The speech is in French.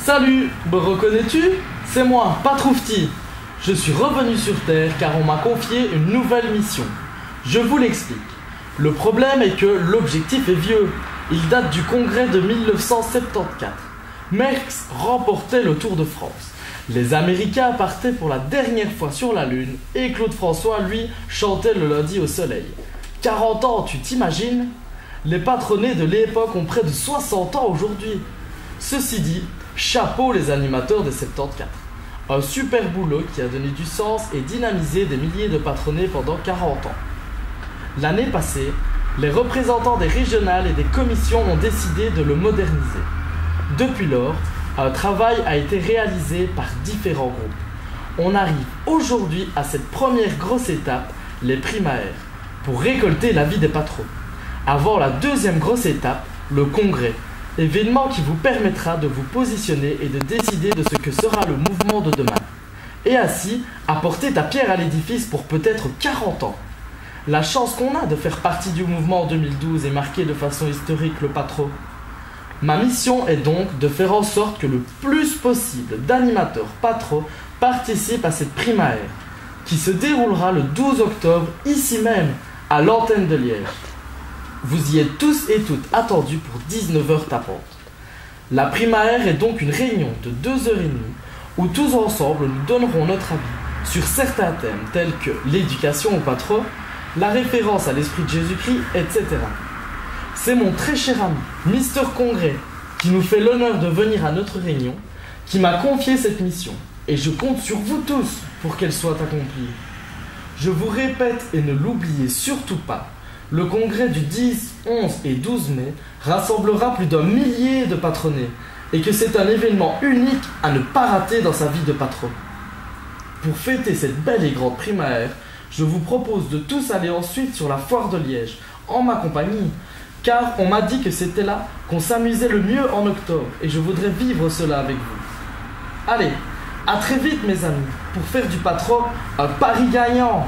Salut, me reconnais-tu? C'est moi, Patroufti. Je suis revenu sur Terre car on m'a confié une nouvelle mission. Je vous l'explique. Le problème est que l'objectif est vieux. Il date du congrès de 1974. Merckx remportait le Tour de France. Les Américains partaient pour la dernière fois sur la Lune et Claude François, lui, chantait le lundi au soleil. 40 ans, tu t'imagines? Les patronnés de l'époque ont près de 60 ans aujourd'hui. Ceci dit, chapeau les animateurs de 74. Un super boulot qui a donné du sens et dynamisé des milliers de patronnés pendant 40 ans. L'année passée, les représentants des régionales et des commissions ont décidé de le moderniser. Depuis lors, un travail a été réalisé par différents groupes. On arrive aujourd'hui à cette première grosse étape, les primaires, pour récolter l'avis des patrons. Avant la deuxième grosse étape, le congrès, événement qui vous permettra de vous positionner et de décider de ce que sera le mouvement de demain. Et ainsi, apporter ta pierre à l'édifice pour peut-être 40 ans. La chance qu'on a de faire partie du mouvement en 2012 et marquer de façon historique le patron. Ma mission est donc de faire en sorte que le plus possible d'animateurs patros participent à cette primaire, qui se déroulera le 12 octobre, ici même, à l'antenne de Liège. Vous y êtes tous et toutes attendus pour 19h tapantes. La primaire est donc une réunion de 2h30 où tous ensemble nous donnerons notre avis sur certains thèmes tels que l'éducation au patron, la référence à l'esprit de Jésus-Christ, etc. C'est mon très cher ami, Mister Congrès, qui nous fait l'honneur de venir à notre réunion, qui m'a confié cette mission, et je compte sur vous tous pour qu'elle soit accomplie. Je vous répète et ne l'oubliez surtout pas, le congrès du 10, 11 et 12 mai rassemblera plus d'1 millier de patronnés, et que c'est un événement unique à ne pas rater dans sa vie de patron. Pour fêter cette belle et grande primaire, je vous propose de tous aller ensuite sur la foire de Liège, en ma compagnie, car on m'a dit que c'était là qu'on s'amusait le mieux en octobre, et je voudrais vivre cela avec vous. Allez, à très vite mes amis, pour faire du patron un pari gagnant.